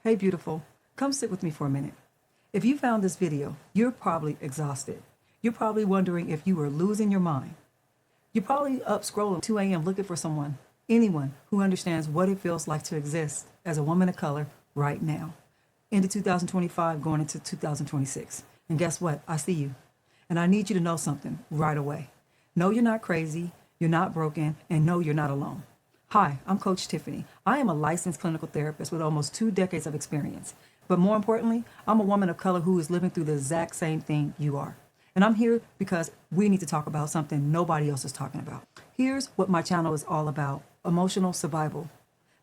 Hey, beautiful. Come sit with me for a minute. If you found this video, you're probably exhausted. You're probably wondering if you were losing your mind. You're probably up scrolling 2 a.m. looking for someone, anyone who understands what it feels like to exist as a woman of color right now, into 2025, going into 2026. And guess what? I see you. And I need you to know something right away. No, you're not crazy. You're not broken. And no, you're not alone. Hi, I'm Coach Tiffany. I am a licensed clinical therapist with almost 2 decades of experience. But more importantly, I'm a woman of color who is living through the exact same thing you are. And I'm here because we need to talk about something nobody else is talking about. Here's what my channel is all about: emotional survival.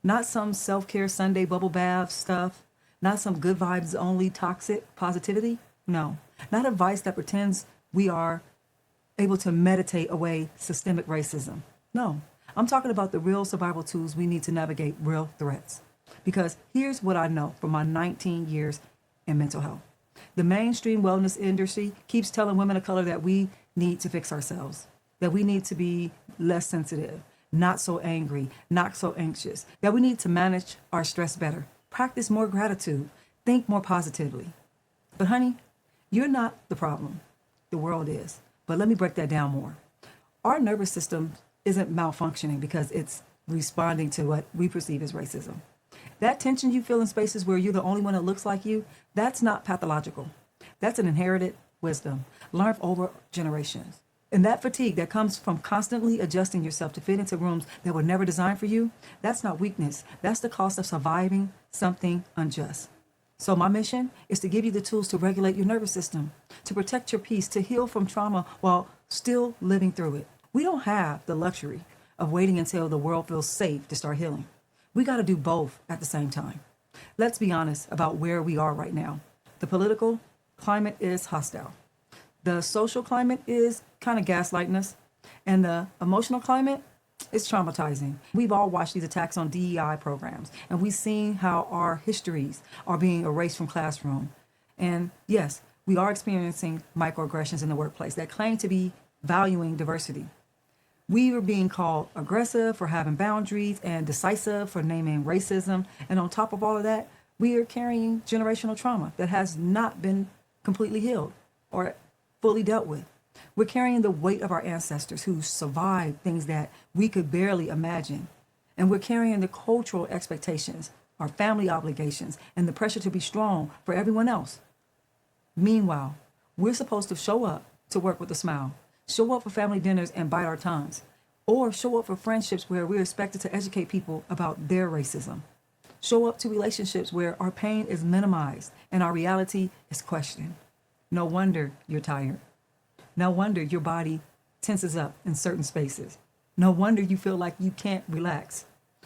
Not some self-care Sunday bubble bath stuff. Not some good vibes only toxic positivity. No, not advice that pretends we are able to meditate away systemic racism. No, I'm talking about the real survival tools we need to navigate real threats. Because here's what I know from my 19 years in mental health. The mainstream wellness industry keeps telling women of color that we need to fix ourselves, that we need to be less sensitive, not so angry, not so anxious, that we need to manage our stress better, practice more gratitude, think more positively. But honey, you're not the problem. The world is. But let me break that down more. Our nervous system isn't malfunctioning because it's responding to what we perceive as racism. That tension you feel in spaces where you're the only one that looks like you, that's not pathological. That's an inherited wisdom learned over generations. And that fatigue that comes from constantly adjusting yourself to fit into rooms that were never designed for you, that's not weakness. That's the cost of surviving something unjust. So my mission is to give you the tools to regulate your nervous system, to protect your peace, to heal from trauma while still living through it. We don't have the luxury of waiting until the world feels safe to start healing. We got to do both at the same time. Let's be honest about where we are right now. The political climate is hostile. The social climate is kind of gaslighting us. And the emotional climate is traumatizing. We've all watched these attacks on DEI programs, and we've seen how our histories are being erased from classroom. And yes, we are experiencing microaggressions in the workplace that claim to be valuing diversity. We are being called aggressive for having boundaries and decisive for naming racism. And on top of all of that, we are carrying generational trauma that has not been completely healed or fully dealt with. We're carrying the weight of our ancestors who survived things that we could barely imagine. And we're carrying the cultural expectations, our family obligations, and the pressure to be strong for everyone else. Meanwhile, we're supposed to show up to work with a smile, show up for family dinners and bite our tongues, or show up for friendships where we're expected to educate people about their racism. Show up to relationships where our pain is minimized and our reality is questioned. No wonder you're tired. No wonder your body tenses up in certain spaces. No wonder you feel like you can't relax.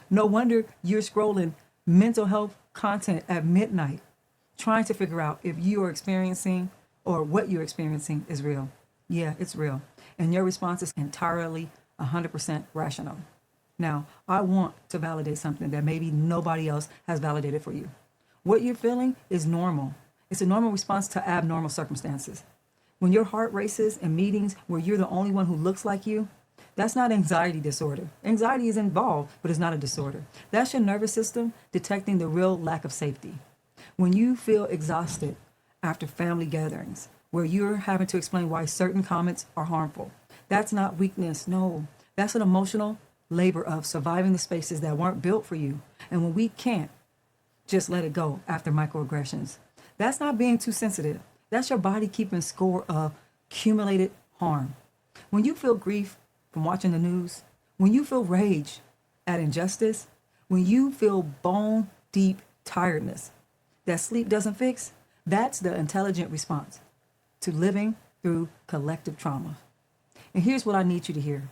No wonder you're scrolling mental health content at midnight, trying to figure out if you are experiencing or what you're experiencing is real. Yeah, it's real. And your response is entirely 100% rational. Now, I want to validate something that maybe nobody else has validated for you. What you're feeling is normal. It's a normal response to abnormal circumstances. When your heart races in meetings where you're the only one who looks like you, that's not anxiety disorder. Anxiety is involved, but it's not a disorder. That's your nervous system detecting the real lack of safety. When you feel exhausted after family gatherings, where you're having to explain why certain comments are harmful, that's not weakness. No, that's an emotional labor of surviving the spaces that weren't built for you. And when we can't just let it go after microaggressions, that's not being too sensitive. That's your body keeping score of accumulated harm. When you feel grief from watching the news, when you feel rage at injustice, when you feel bone deep tiredness that sleep doesn't fix, that's the intelligent response to living through collective trauma. And here's what I need you to hear.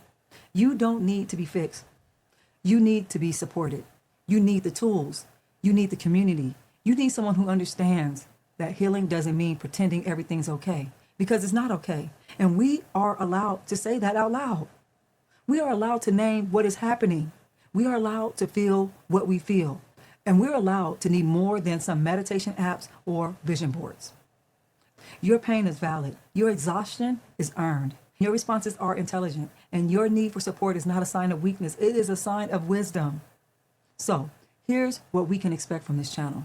You don't need to be fixed. You need to be supported. You need the tools. You need the community. You need someone who understands that healing doesn't mean pretending everything's okay, because it's not okay. And we are allowed to say that out loud. We are allowed to name what is happening. We are allowed to feel what we feel. And we're allowed to need more than some meditation apps or vision boards. Your pain is valid. Your exhaustion is earned. Your responses are intelligent. And your need for support is not a sign of weakness. It is a sign of wisdom. So here's what we can expect from this channel.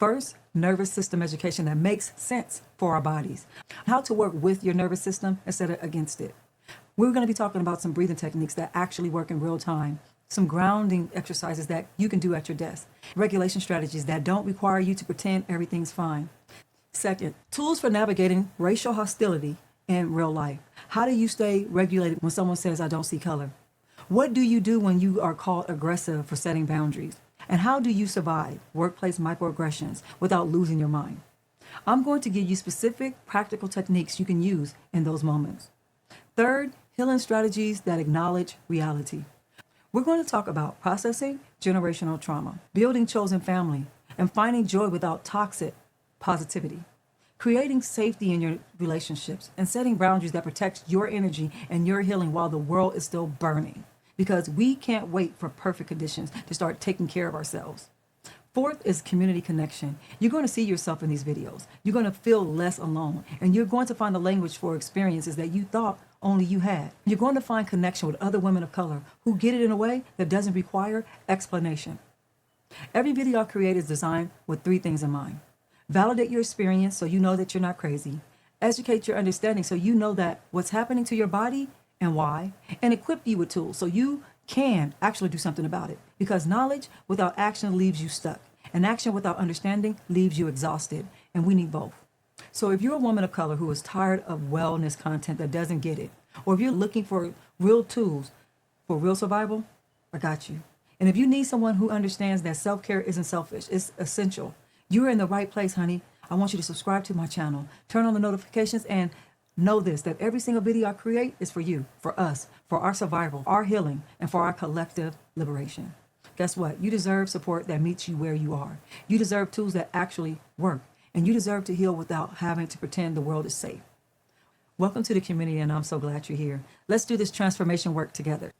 First, nervous system education that makes sense for our bodies. How to work with your nervous system instead of against it. We're going to be talking about some breathing techniques that actually work in real time, some grounding exercises that you can do at your desk, regulation strategies that don't require you to pretend everything's fine. Second, tools for navigating racial hostility in real life. How do you stay regulated when someone says, "I don't see color"? What do you do when you are called aggressive for setting boundaries? And how do you survive workplace microaggressions without losing your mind? I'm going to give you specific practical techniques you can use in those moments. Third, healing strategies that acknowledge reality. We're going to talk about processing generational trauma, building chosen family, and finding joy without toxic positivity, creating safety in your relationships, and setting boundaries that protect your energy and your healing while the world is still burning, because we can't wait for perfect conditions to start taking care of ourselves. Fourth is community connection. You're going to see yourself in these videos. You're going to feel less alone, and you're going to find a language for experiences that you thought only you had. You're going to find connection with other women of color who get it in a way that doesn't require explanation. Every video I create is designed with three things in mind. Validate your experience so you know that you're not crazy. Educate your understanding so you know that what's happening to your body and why, and equip you with tools so you can actually do something about it. Because knowledge without action leaves you stuck, and action without understanding leaves you exhausted, and we need both. So if you're a woman of color who is tired of wellness content that doesn't get it, or if you're looking for real tools for real survival, I got you. And if you need someone who understands that self-care isn't selfish, it's essential, you're in the right place, honey. I want you to subscribe to my channel, turn on the notifications, and know this, that every single video I create is for you, for us, for our survival, our healing, and for our collective liberation. Guess what? You deserve support that meets you where you are. You deserve tools that actually work. And you deserve to heal without having to pretend the world is safe. Welcome to the community, and I'm so glad you're here. Let's do this transformation work together.